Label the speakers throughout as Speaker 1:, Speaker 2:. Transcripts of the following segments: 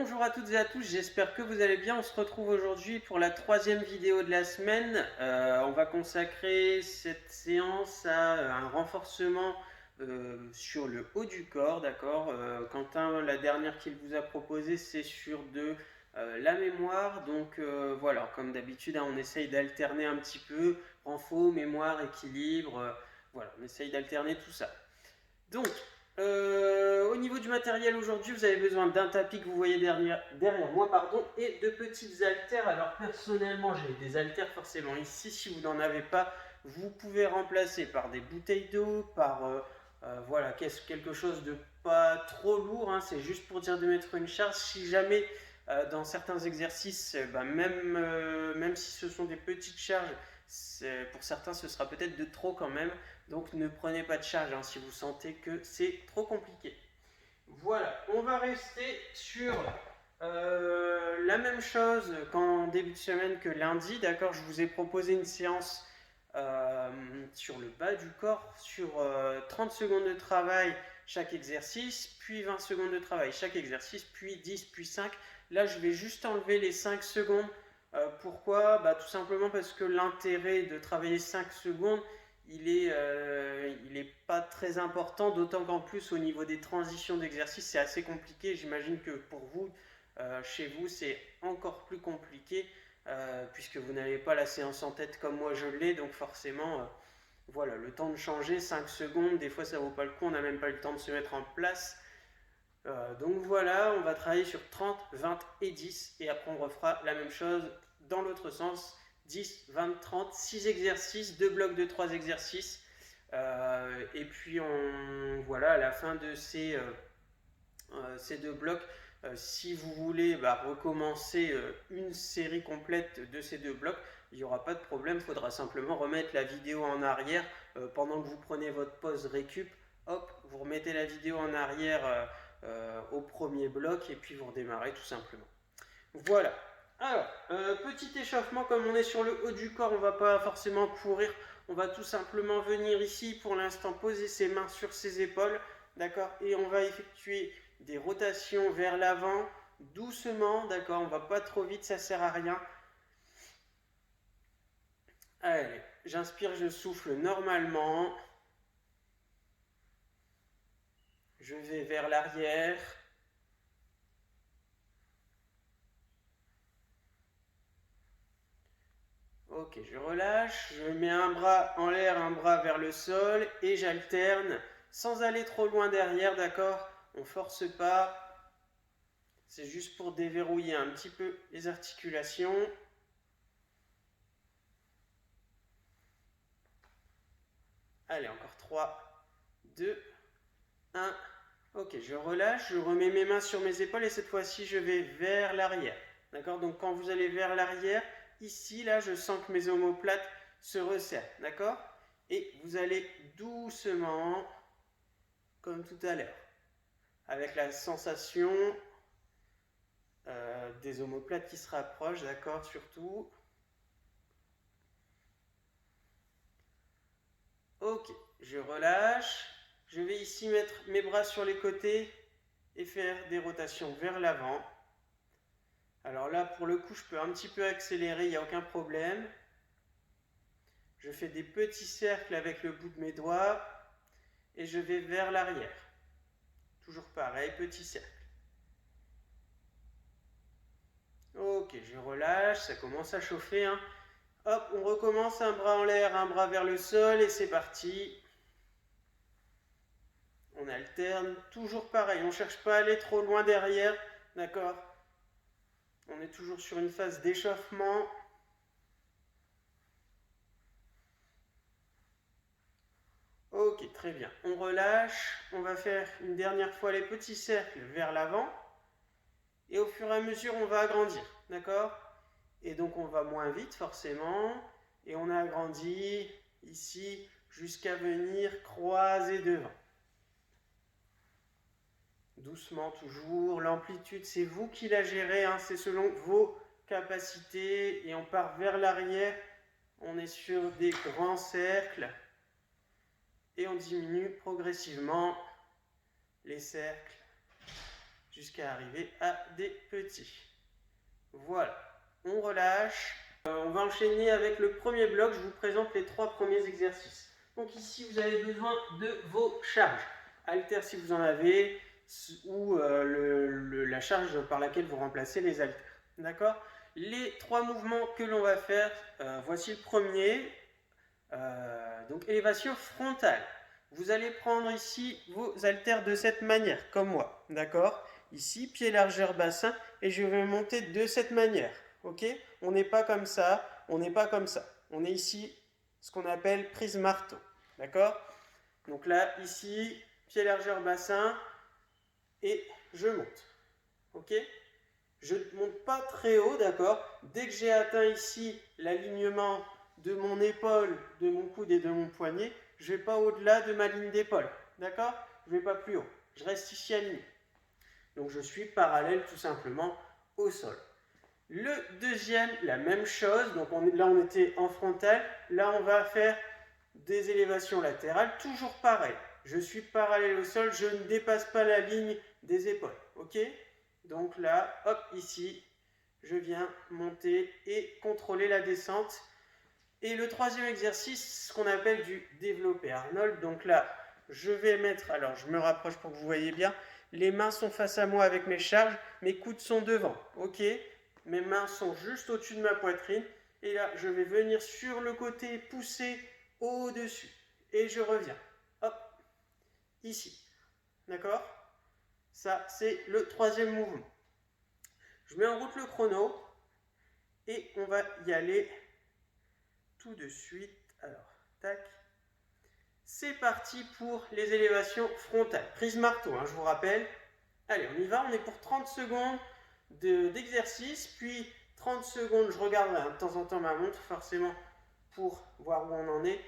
Speaker 1: bonjour à toutes et à tous, j'espère que vous allez bien. On se retrouve aujourd'hui pour la troisième vidéo de la semaine. On va consacrer cette séance à un renforcement sur le haut du corps, d'accord. Quentin, la dernière qu'il vous a proposée, c'est sur la mémoire. Donc voilà, comme d'habitude, hein, on essaye d'alterner un petit peu, renfo, mémoire, équilibre. Voilà, on essaye d'alterner tout ça. Donc, au niveau du matériel aujourd'hui, vous avez besoin d'un tapis que vous voyez derrière moi, pardon, et de petites haltères. Alors personnellement, j'ai des haltères forcément ici. Si vous n'en avez pas, vous pouvez remplacer par des bouteilles d'eau, par voilà, quelque chose de pas trop lourd, hein. C'est juste pour dire de mettre une charge. Si jamais dans certains exercices, même si ce sont des petites charges, pour certains ce sera peut-être de trop quand même. Donc ne prenez pas de charge hein, si vous sentez que c'est trop compliqué. Voilà, on va rester sur la même chose qu'en début de semaine que lundi. D'accord, je vous ai proposé une séance sur le bas du corps, sur 30 secondes de travail chaque exercice, puis 20 secondes de travail chaque exercice, puis 10, puis 5. Là, je vais juste enlever les 5 secondes. Pourquoi tout simplement parce que l'intérêt de travailler 5 secondes, il est pas très important, d'autant qu'en plus au niveau des transitions d'exercice, c'est assez compliqué. J'imagine que pour vous, chez vous, c'est encore plus compliqué, puisque vous n'avez pas la séance en tête comme moi je l'ai, donc forcément, voilà, le temps de changer, 5 secondes, des fois ça vaut pas le coup, on n'a même pas eu le temps de se mettre en place. Donc voilà, on va travailler sur 30, 20 et 10, et après on refera la même chose dans l'autre sens. 10, 20, 30, 6 exercices, 2 blocs de 3 exercices. Et puis voilà, à la fin de ces deux blocs, si vous voulez recommencer une série complète de ces deux blocs, il n'y aura pas de problème, il faudra simplement remettre la vidéo en arrière pendant que vous prenez votre pause récup. Hop, vous remettez la vidéo en arrière au premier bloc et puis vous redémarrez tout simplement. Voilà. Alors, petit échauffement, comme on est sur le haut du corps, on ne va pas forcément courir. On va tout simplement venir ici, pour l'instant, poser ses mains sur ses épaules. D'accord. Et on va effectuer des rotations vers l'avant, doucement. D'accord. On ne va pas trop vite, ça ne sert à rien. Allez, j'inspire, je souffle normalement. Je vais vers l'arrière. Ok, je relâche, je mets un bras en l'air, un bras vers le sol et j'alterne sans aller trop loin derrière, d'accord? On force pas, c'est juste pour déverrouiller un petit peu les articulations. Allez, encore 3, 2, 1. Ok, je relâche, je remets mes mains sur mes épaules et cette fois-ci je vais vers l'arrière. D'accord? Donc quand vous allez vers l'arrière, ici, là, je sens que mes omoplates se resserrent. D'accord? Et vous allez doucement, comme tout à l'heure, avec la sensation des omoplates qui se rapprochent, d'accord, surtout. Ok, je relâche. Je vais ici mettre mes bras sur les côtés et faire des rotations vers l'avant. Alors là, pour le coup, je peux un petit peu accélérer, il n'y a aucun problème. Je fais des petits cercles avec le bout de mes doigts et je vais vers l'arrière. Toujours pareil, petit cercle. Ok, je relâche, ça commence à chauffer, hein. Hop, on recommence, un bras en l'air, un bras vers le sol et c'est parti. On alterne, toujours pareil, on ne cherche pas à aller trop loin derrière, d'accord? On est toujours sur une phase d'échauffement. Ok, très bien. On relâche, on va faire une dernière fois les petits cercles vers l'avant. Et au fur et à mesure, on va agrandir, d'accord? Et donc on va moins vite forcément. Et on agrandit ici jusqu'à venir croiser devant. Doucement toujours, l'amplitude c'est vous qui la gérez, hein, c'est selon vos capacités et on part vers l'arrière, on est sur des grands cercles et on diminue progressivement les cercles jusqu'à arriver à des petits. Voilà, on relâche. On va enchaîner avec le premier bloc. Je vous présente les 3 premiers exercices. Donc ici, vous avez besoin de vos charges. Haltères si vous en avez, ou la charge par laquelle vous remplacez les haltères. D'accord? Les 3 mouvements que l'on va faire, voici le premier. Donc élévation frontale. Vous allez prendre ici vos haltères de cette manière, comme moi. D'accord? Ici, pied largeur bassin, et je vais monter de cette manière. Ok? On n'est pas comme ça, on n'est pas comme ça. On est ici, ce qu'on appelle prise marteau. D'accord? Donc là, ici, pied largeur bassin, et je monte. Ok? Je ne monte pas très haut, d'accord? Dès que j'ai atteint ici l'alignement de mon épaule, de mon coude et de mon poignet, je ne vais pas au-delà de ma ligne d'épaule. D'accord? Je ne vais pas plus haut. Je reste ici aligné. Donc je suis parallèle tout simplement au sol. Le deuxième, la même chose. Donc là on était en frontal. Là on va faire des élévations latérales. Toujours pareil. Je suis parallèle au sol. Je ne dépasse pas la ligne des épaules. Ok? Donc là, hop, ici, je viens monter et contrôler la descente. Et le troisième exercice, ce qu'on appelle du développé Arnold. Donc là, je vais mettre, alors je me rapproche pour que vous voyez bien, les mains sont face à moi avec mes charges, mes coudes sont devant, ok? Mes mains sont juste au-dessus de ma poitrine. Et là, je vais venir sur le côté, pousser au-dessus. Et je reviens, hop, ici, d'accord? Ça, c'est le troisième mouvement. Je mets en route le chrono et on va y aller tout de suite. Alors, tac. C'est parti pour les élévations frontales. Prise marteau, hein, je vous rappelle. Allez, on y va. On est pour 30 secondes d'exercice, puis 30 secondes, je regarderai de temps en temps ma montre, forcément, pour voir où on en est.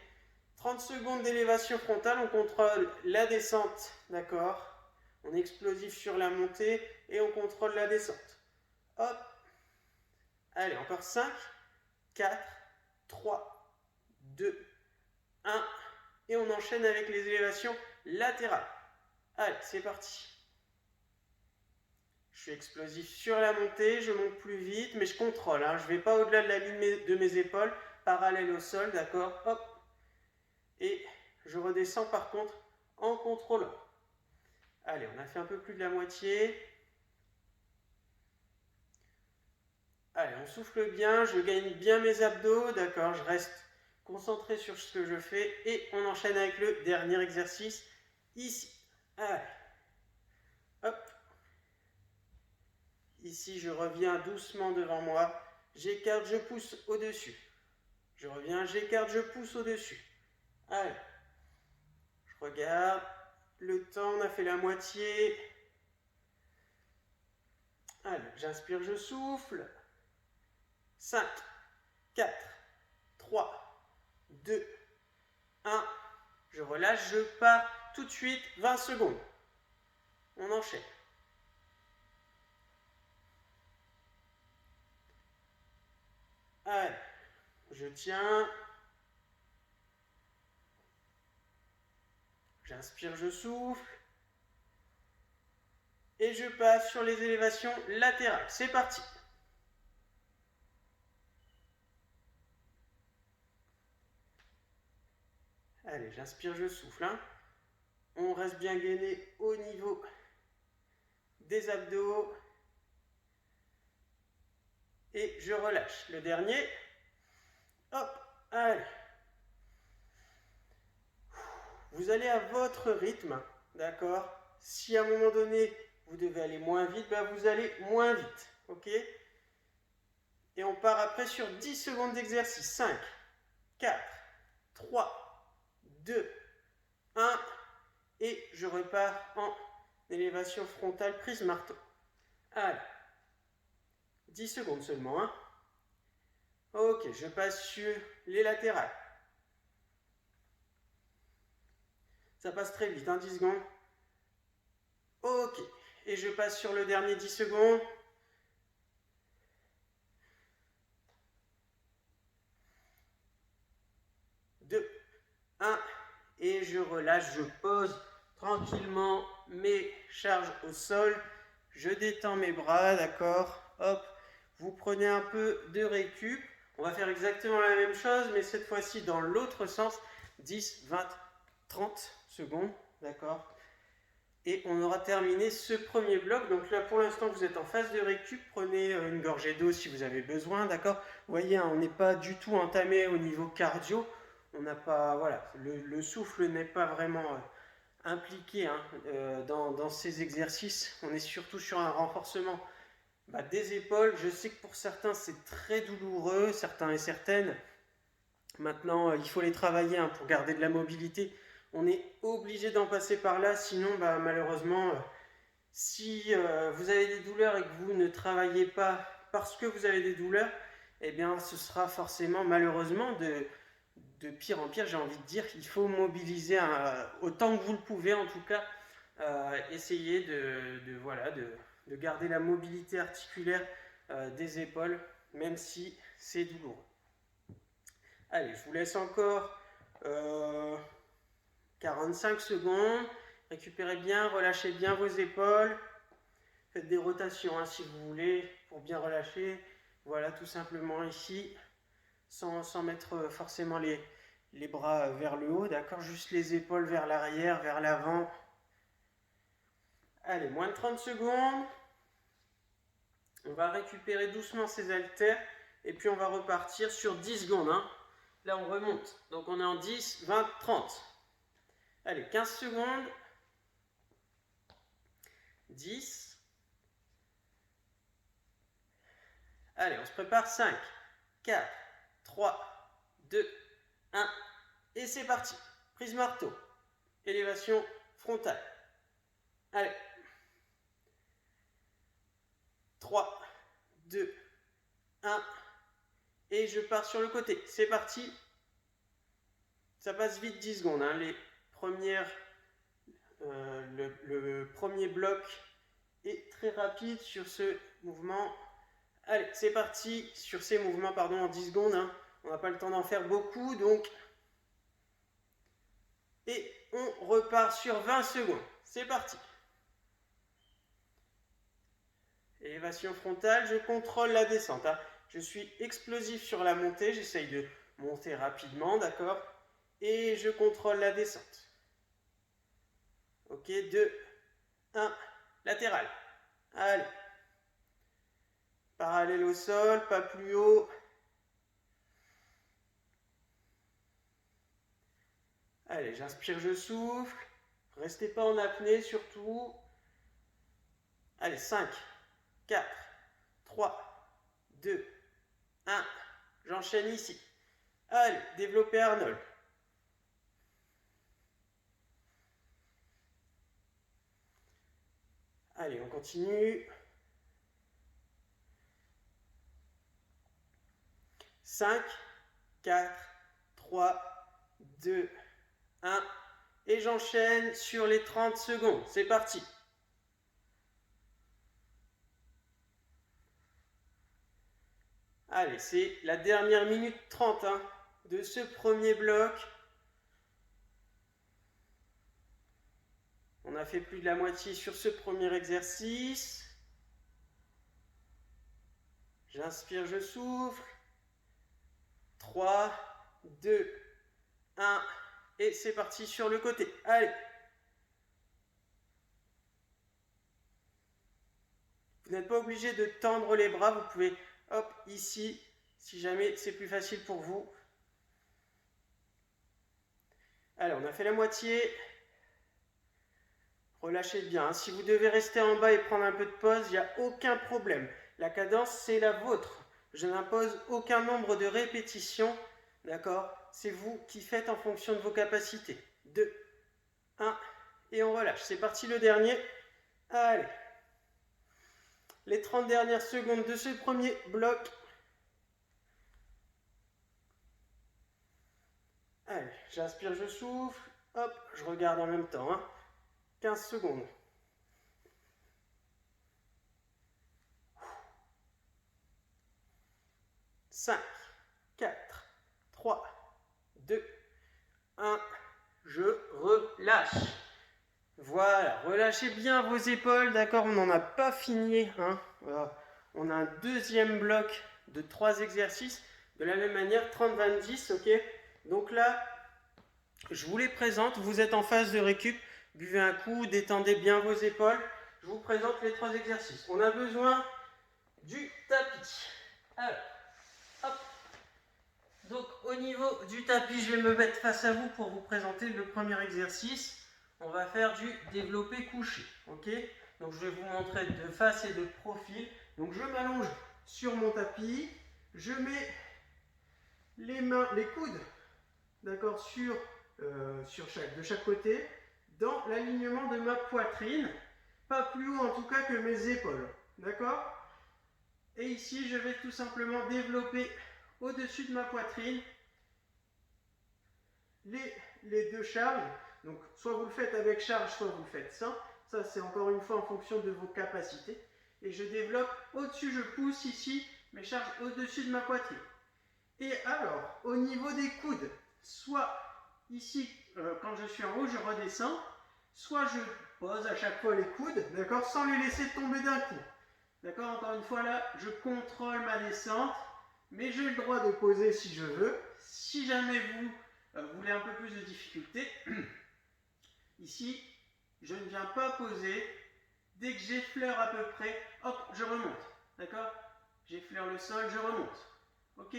Speaker 1: 30 secondes d'élévation frontale, on contrôle la descente, d'accord? On est explosif sur la montée et on contrôle la descente. Hop. Allez, encore 5, 4, 3, 2, 1. Et on enchaîne avec les élévations latérales. Allez, c'est parti. Je suis explosif sur la montée, je monte plus vite, mais je contrôle. Hein. Je ne vais pas au-delà de la ligne de mes épaules, parallèle au sol, d'accord? Hop. Et je redescends par contre en contrôlant. Allez, on a fait un peu plus de la moitié. Allez, on souffle bien, je gagne bien mes abdos, d'accord? Je reste concentré sur ce que je fais et on enchaîne avec le dernier exercice ici. Allez. Hop. Ici, je reviens doucement devant moi. J'écarte, je pousse au-dessus. Je reviens, j'écarte, je pousse au-dessus. Allez. Je regarde. Le temps, on a fait la moitié. Allez, j'inspire, je souffle. 5, 4, 3, 2, 1. Je relâche, je pars tout de suite, 20 secondes. On enchaîne. Allez, je tiens. J'inspire, je souffle. Et je passe sur les élévations latérales. C'est parti. Allez, j'inspire, je souffle. Hein. On reste bien gainé au niveau des abdos. Et je relâche. Le dernier. Hop, allez. Vous allez à votre rythme, d'accord? Si à un moment donné, vous devez aller moins vite, ben vous allez moins vite, ok? Et on part après sur 10 secondes d'exercice. 5, 4, 3, 2, 1. Et je repars en élévation frontale, prise marteau. Allez. 10 secondes seulement, hein? Ok, je passe sur les latérales. Ça passe très vite, hein, 10 secondes. Ok, et je passe sur le dernier 10 secondes. Deux, 1, et je relâche, je pose tranquillement mes charges au sol. je détends mes bras, d'accord? Hop, vous prenez un peu de récup. On va faire exactement la même chose, mais cette fois-ci dans l'autre sens. 10, 20, 30 secondes, d'accord? Et on aura terminé ce premier bloc. Donc là, pour l'instant, vous êtes en phase de récup. Prenez une gorgée d'eau si vous avez besoin, d'accord? Vous voyez, hein, on n'est pas du tout entamé au niveau cardio. On n'a pas, voilà, le souffle n'est pas vraiment impliqué hein, dans ces exercices. On est surtout sur un renforcement des épaules. Je sais que pour certains, c'est très douloureux, certains et certaines. Maintenant, il faut les travailler hein, pour garder de la mobilité. On est obligé d'en passer par là, sinon malheureusement, si vous avez des douleurs et que vous ne travaillez pas parce que vous avez des douleurs, eh bien ce sera forcément malheureusement de pire en pire, j'ai envie de dire. Il faut mobiliser autant que vous le pouvez en tout cas, essayer de garder la mobilité articulaire des épaules, même si c'est douloureux. Allez, je vous laisse encore 45 secondes. Récupérez bien, relâchez bien vos épaules. Faites des rotations hein, si vous voulez, pour bien relâcher. Voilà, tout simplement ici, sans mettre forcément les bras vers le haut, d'accord? Juste les épaules vers l'arrière, vers l'avant. Allez, moins de 30 secondes. On va récupérer doucement ces haltères et puis on va repartir sur 10 secondes. Hein. Là, on remonte. Donc, on est en 10, 20, 30. Allez, 15 secondes. 10. Allez, on se prépare. 5, 4, 3, 2, 1. Et c'est parti. Prise marteau. Élévation frontale. Allez. 3, 2, 1. Et je pars sur le côté. C'est parti. Ça passe vite 10 secondes. Hein. Les premières, le premier bloc est très rapide sur ce mouvement. Allez, c'est parti sur ces mouvements en 10 secondes. Hein. On n'a pas le temps d'en faire beaucoup. Donc, et on repart sur 20 secondes. C'est parti. Élévation frontale, je contrôle la descente. Hein. Je suis explosif sur la montée. J'essaye de monter rapidement, d'accord? Et je contrôle la descente. Ok, 2, 1, latéral. Allez. Parallèle au sol, pas plus haut. Allez, j'inspire, je souffle. Restez pas en apnée surtout. Allez, 5, 4, 3, 2, 1. J'enchaîne ici. Allez, développez Arnold. Allez, on continue. 5, 4, 3, 2, 1. Et j'enchaîne sur les 30 secondes. C'est parti. Allez, c'est la dernière minute 30 hein, de ce premier bloc. On a fait plus de la moitié sur ce premier exercice. J'inspire, je souffle. 3, 2, 1. Et c'est parti sur le côté. Allez. Vous n'êtes pas obligé de tendre les bras. Vous pouvez, hop, ici, si jamais c'est plus facile pour vous. Allez, on a fait la moitié. Relâchez bien. Hein. Si vous devez rester en bas et prendre un peu de pause, il n'y a aucun problème. La cadence, c'est la vôtre. Je n'impose aucun nombre de répétitions. D'accord? C'est vous qui faites en fonction de vos capacités. 2, 1, et on relâche. C'est parti le dernier. Allez. Les 30 dernières secondes de ce premier bloc. Allez, j'inspire, je souffle. Hop, je regarde en même temps. Hein. 15 secondes. « 5, 4, 3, 2, 1. Je relâche. Voilà, relâchez bien vos épaules, d'accord? On n'en a pas fini, hein? Voilà. On a un deuxième bloc de 3 exercices. De la même manière, 30-20-10, ok? Donc là, je vous les présente. Vous êtes en phase de récup. Buvez un coup, détendez bien vos épaules. Je vous présente les 3 exercices. On a besoin du tapis. Alors, hop. Donc au niveau du tapis, je vais me mettre face à vous pour vous présenter le premier exercice. On va faire du développé couché, ok? Donc je vais vous montrer de face et de profil. Donc je m'allonge sur mon tapis, je mets les mains, les coudes, d'accord, de chaque côté, dans l'alignement de ma poitrine, pas plus haut en tout cas que mes épaules, d'accord? Et ici, je vais tout simplement développer au-dessus de ma poitrine les deux charges. Donc, soit vous le faites avec charge, soit vous le faites sans. Ça, c'est encore une fois en fonction de vos capacités. Et je développe au-dessus, je pousse ici mes charges au-dessus de ma poitrine. Et alors, au niveau des coudes, soit ici, quand je suis en haut, je redescends, soit je pose à chaque fois les coudes, d'accord, sans les laisser tomber d'un coup. D'accord, encore une fois là, je contrôle ma descente, mais j'ai le droit de poser si je veux. Si jamais vous voulez un peu plus de difficulté, ici, je ne viens pas poser. Dès que j'effleure à peu près, hop, je remonte. D'accord? J'effleure le sol, je remonte. Ok?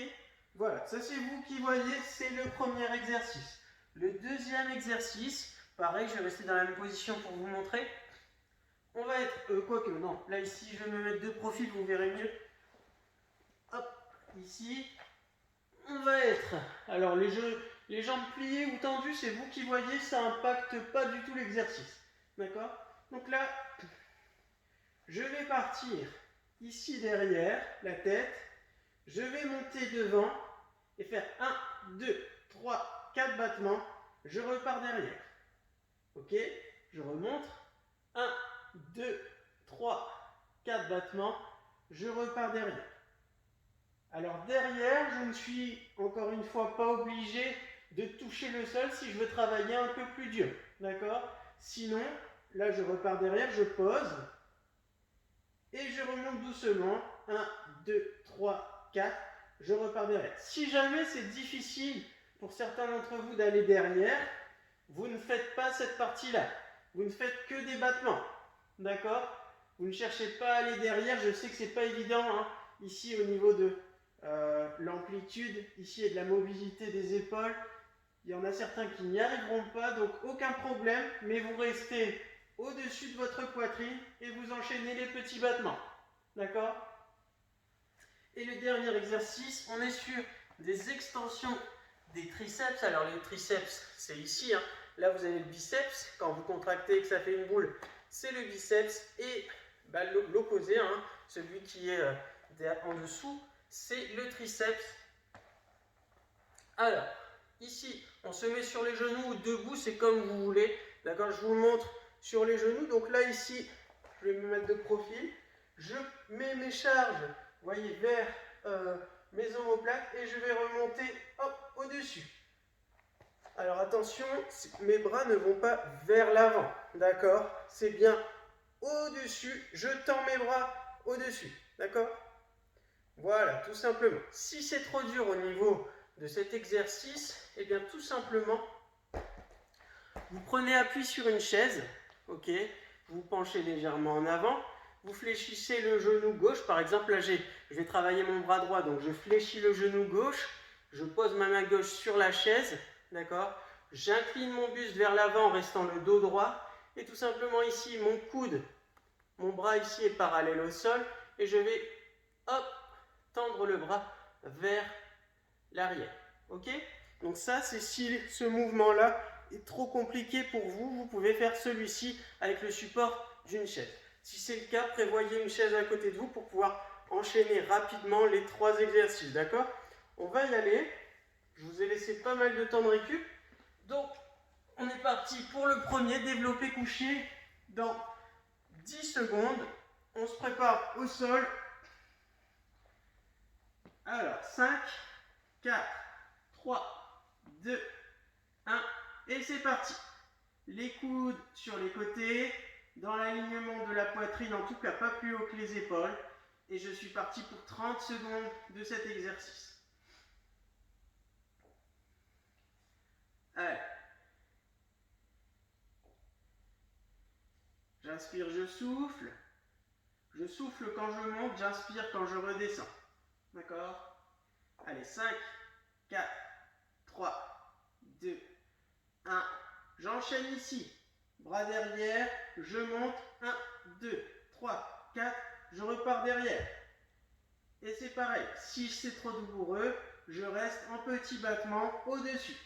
Speaker 1: Voilà, ça c'est vous qui voyez, c'est le premier exercice. Le deuxième exercice, pareil, je vais rester dans la même position pour vous montrer. On va être, quoique, non, là ici, je vais me mettre de profil, vous verrez mieux. Hop, ici, on va être, alors les jambes pliées ou tendues, c'est vous qui voyez, ça n'impacte pas du tout l'exercice. D'accord? Donc là, je vais partir ici derrière la tête, je vais monter devant et faire 1, 2, 3, 4 battements, je repars derrière. Ok? Je remonte, 1, 2, 3, 4 battements, je repars derrière. Alors derrière, je ne suis encore une fois pas obligé de toucher le sol si je veux travailler un peu plus dur. D'accord? Sinon, là je repars derrière, je pose et je remonte doucement. 1, 2, 3, 4, je repars derrière. Si jamais c'est difficile pour certains d'entre vous d'aller derrière, vous ne faites pas cette partie-là. Vous ne faites que des battements. D'accord? Vous ne cherchez pas à aller derrière. Je sais que ce n'est pas évident, hein, ici au niveau de l'amplitude, ici et de la mobilité des épaules. Il y en a certains qui n'y arriveront pas, donc aucun problème, mais vous restez au-dessus de votre poitrine et vous enchaînez les petits battements. D'accord? Et le dernier exercice, on est sur des extensions des triceps. Alors les triceps, c'est ici, hein. Là vous avez le biceps, quand vous contractez et que ça fait une boule, c'est le biceps. Et bah, l'opposé, hein, celui qui est en dessous, c'est le triceps. Alors, ici, on se met sur les genoux ou debout, c'est comme vous voulez. D'accord, je vous montre sur les genoux. Donc là, ici, je vais me mettre de profil. Je mets mes charges, vous voyez, vers mes omoplates et je vais remonter, hop, au-dessus. Alors attention, mes bras ne vont pas vers l'avant. D'accord? C'est bien au-dessus. Je tends mes bras au-dessus. D'accord? Voilà, tout simplement. Si c'est trop dur au niveau de cet exercice, eh bien tout simplement, vous prenez appui sur une chaise, ok, vous penchez légèrement en avant, vous fléchissez le genou gauche, par exemple là je vais travailler mon bras droit, donc je fléchis le genou gauche, je pose ma main gauche sur la chaise, d'accord, j'incline mon buste vers l'avant en restant le dos droit, et tout simplement ici mon coude, mon bras ici est parallèle au sol, et je vais, hop, tendre le bras vers l'arrière. Ok? Donc ça, c'est si ce mouvement-là est trop compliqué pour vous, vous pouvez faire celui-ci avec le support d'une chaise. Si c'est le cas, prévoyez une chaise à côté de vous pour pouvoir enchaîner rapidement les 3 exercices. D'accord? On va y aller. Je vous ai laissé pas mal de temps de récup. Donc, on est parti pour le premier, développé couché dans 10 secondes. On se prépare au sol. Alors, 5, 4, 3, 2, 1, et c'est parti. les coudes sur les côtés, dans l'alignement de la poitrine, en tout cas pas plus haut que les épaules. Et je suis parti pour 30 secondes de cet exercice. Allez. J'inspire, je souffle. Je souffle quand je monte, j'inspire quand je redescends. D'accord? Allez, 5, 4, 3, 2, 1. J'enchaîne ici. Bras derrière, je monte. 1, 2, 3, 4. Je repars derrière. Et c'est pareil. Si c'est trop douloureux, je reste en petit battement au-dessus.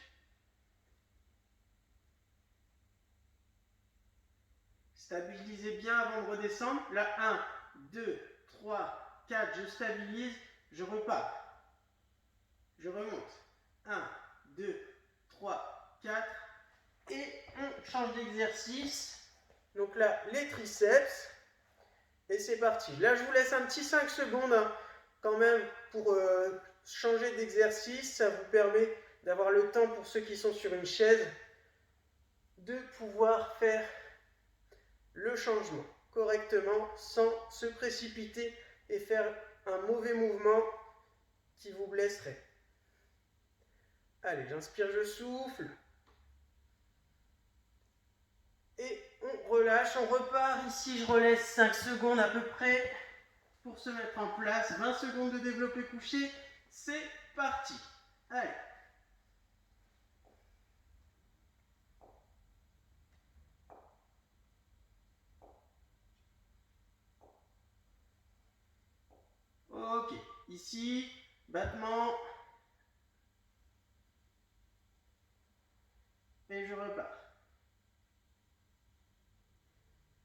Speaker 1: Stabilisez bien avant de redescendre. Là, 1, 2, 3, 4. Je stabilise. Je repars. Je remonte. 1, 2, 3, 4. Et on change d'exercice. Donc là, les triceps. Et c'est parti. Là, je vous laisse un petit 5 secondes hein, quand même pour changer d'exercice. Ça vous permet d'avoir le temps pour ceux qui sont sur une chaise de pouvoir faire le changement correctement sans se précipiter et faire un mauvais mouvement qui vous blesserait. Allez, j'inspire, je souffle. Et on relâche, on repart. Ici, je relaisse 5 secondes à peu près pour se mettre en place. 20 secondes de développé couché. C'est parti. Allez. Ok. Ici, battement. Et je repars.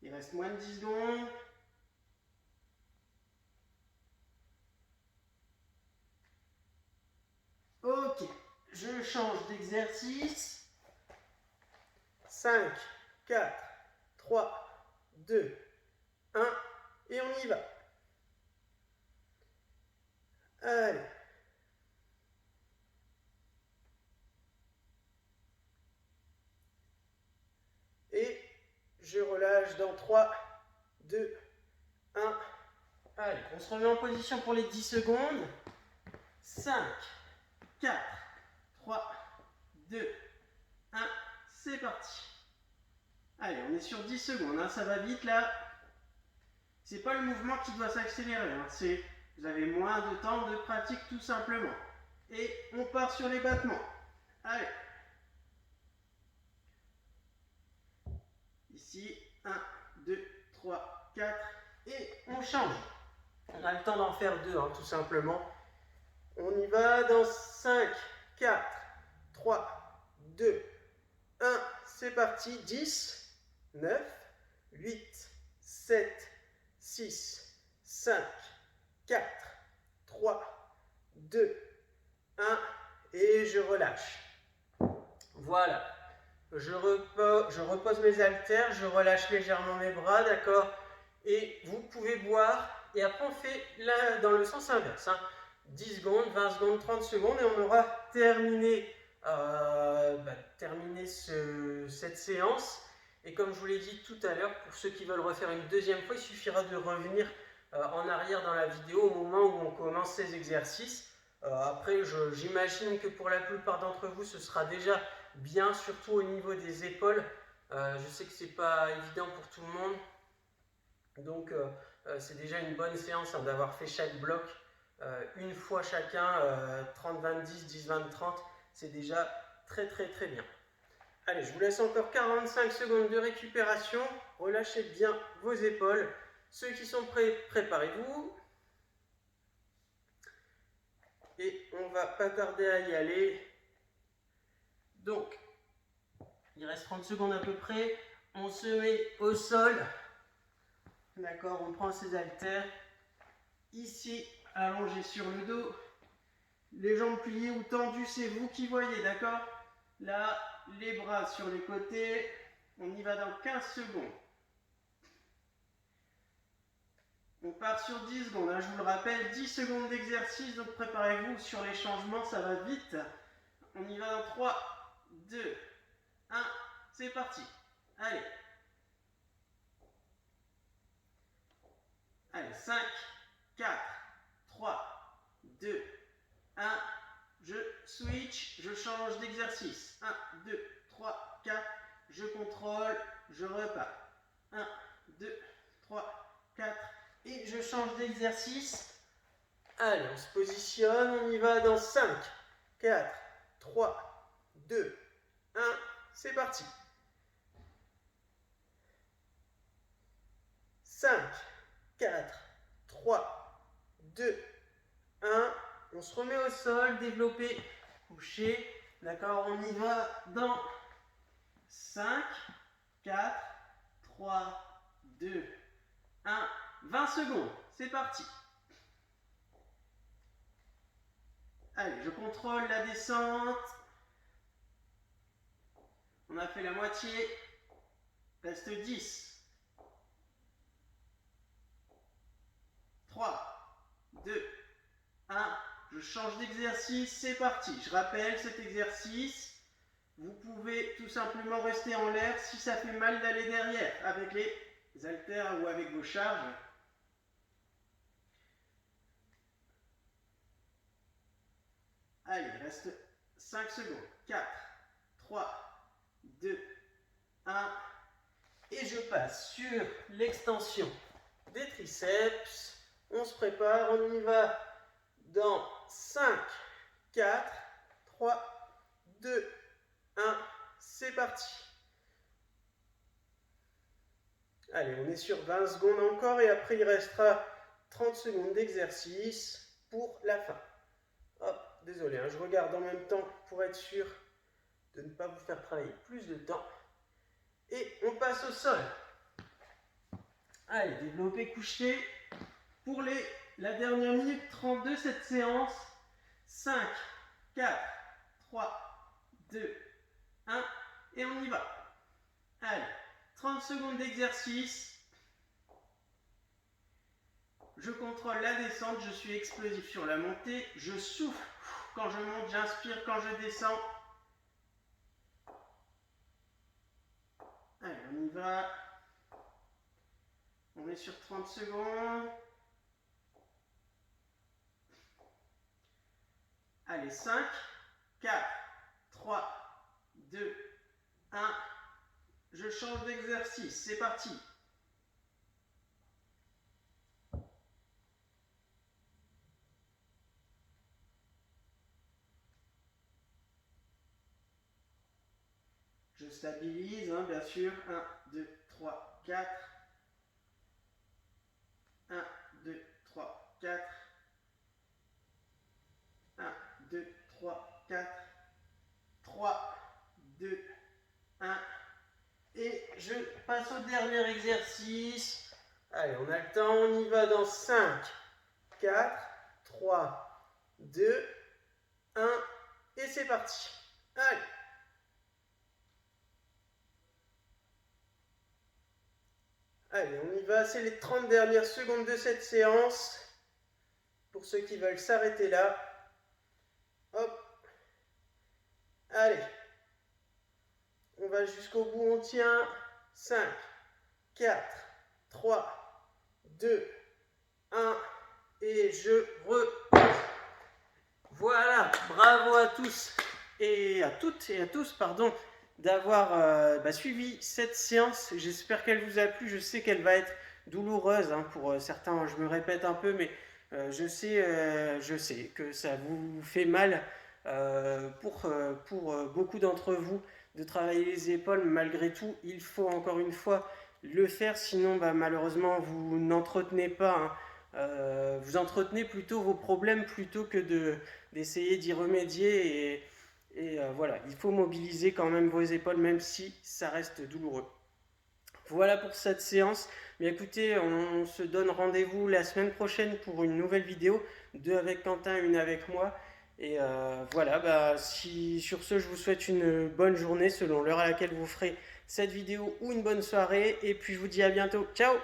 Speaker 1: Il reste moins de 10 secondes. Ok, je change d'exercice. 5, 4, 3, 2, 1. Et on y va. Allez. Et je relâche dans 3, 2, 1. Allez, on se remet en position pour les 10 secondes. 5, 4, 3, 2, 1. C'est parti. Allez, on est sur 10 secondes. Hein, ça va vite là. C'est pas le mouvement qui doit s'accélérer. Hein, vous avez moins de temps de pratique tout simplement. Et on part sur les battements. Allez. Ici, 1, 2, 3, 4. Et on change. On a le temps d'en faire 2, hein, tout simplement. On y va dans 5, 4, 3, 2, 1. C'est parti. 10, 9, 8, 7, 6, 5, 4, 3, 2, 1. Et je relâche. Voilà. Je repose mes haltères, je relâche légèrement mes bras, d'accord? Et vous pouvez boire. Et après, on fait là, dans le sens inverse. Hein. 10 secondes, 20 secondes, 30 secondes. Et on aura terminé, cette séance. Et comme je vous l'ai dit tout à l'heure, pour ceux qui veulent refaire une deuxième fois, il suffira de revenir en arrière dans la vidéo au moment où on commence ces exercices. Après, j'imagine que pour la plupart d'entre vous, ce sera déjà bien, surtout au niveau des épaules. Je sais que c'est pas évident pour tout le monde. Donc, c'est déjà une bonne séance hein, d'avoir fait chaque bloc une fois chacun, 30, 20, 10, 10, 20, 30. C'est déjà très, très, très bien. Allez, je vous laisse encore 45 secondes de récupération. Relâchez bien vos épaules. Ceux qui sont prêts, préparez-vous. Et on va pas tarder à y aller. Donc, il reste 30 secondes à peu près. On se met au sol. D'accord, on prend ses haltères. Ici, allongé sur le dos. Les jambes pliées ou tendues, c'est vous qui voyez, d'accord? Là, les bras sur les côtés. On y va dans 15 secondes. On part sur 10 secondes, hein, je vous le rappelle, 10 secondes d'exercice, donc préparez-vous sur les changements, ça va vite. On y va dans 3, 2, 1, c'est parti. Allez. Allez, 5, 4, 3, 2, 1. Je switch, je change d'exercice. 1, 2, 3, 4. Je contrôle, je repars. 1, 2, 3, 4. Et je change d'exercice. Allez, on se positionne, on y va dans 5, 4, 3, 2, 1. C'est parti. 5, 4, 3, 2, 1. On se remet au sol, développé, couché. D'accord, on y va dans 5, 4, 3, 2, 1. 20 secondes, c'est parti. Allez, je contrôle la descente. On a fait la moitié. Reste 10. 3, 2, 1. Je change d'exercice, c'est parti. Je rappelle cet exercice. Vous pouvez tout simplement rester en l'air si ça fait mal d'aller derrière avec les haltères ou avec vos charges. Allez, il reste 5 secondes. 4, 3, 2, 1. Et je passe sur l'extension des triceps. On se prépare, on y va dans 5, 4, 3, 2, 1. C'est parti. Allez, on est sur 20 secondes encore et après il restera 30 secondes d'exercice pour la fin. Hop. Désolé, hein, je regarde en même temps pour être sûr de ne pas vous faire travailler plus de temps. Et on passe au sol. Allez, développé couché. Pour la dernière minute 30 de cette séance. 5, 4, 3, 2, 1. Et on y va. Allez, 30 secondes d'exercice. Je contrôle la descente, je suis explosif sur la montée. Je souffle. Quand je monte, j'inspire. Quand je descends, allez, on y va. On est sur 30 secondes. Allez, 5, 4, 3, 2, 1. Je change d'exercice. C'est parti. Je stabilise, hein, bien sûr. 1, 2, 3, 4. 1, 2, 3, 4. 1, 2, 3, 4. 3, 2, 1. Et je passe au dernier exercice. Allez, on a le temps. On y va dans 5, 4, 3, 2, 1. Et c'est parti. Allez. Allez, on y va, c'est les 30 dernières secondes de cette séance. Pour ceux qui veulent s'arrêter là. Hop. Allez. On va jusqu'au bout, on tient. 5, 4, 3, 2, 1. Et je repose. Voilà, bravo à tous et à toutes et à tous, pardon, d'avoir suivi cette séance. J'espère qu'elle vous a plu. Je sais qu'elle va être douloureuse hein, pour certains, je me répète un peu, mais je sais que ça vous fait mal pour beaucoup d'entre vous de travailler les épaules. Malgré tout, il faut encore une fois le faire, sinon malheureusement vous n'entretenez pas, hein, vous entretenez plutôt vos problèmes plutôt que d'essayer d'y remédier et voilà, il faut mobiliser quand même vos épaules même si ça reste douloureux. Voilà pour cette séance. Mais écoutez, on se donne rendez-vous la semaine prochaine pour une nouvelle vidéo, 2 avec Quentin, 1 avec moi. Et voilà, sur ce, je vous souhaite une bonne journée selon l'heure à laquelle vous ferez cette vidéo ou une bonne soirée. Et puis je vous dis à bientôt. Ciao!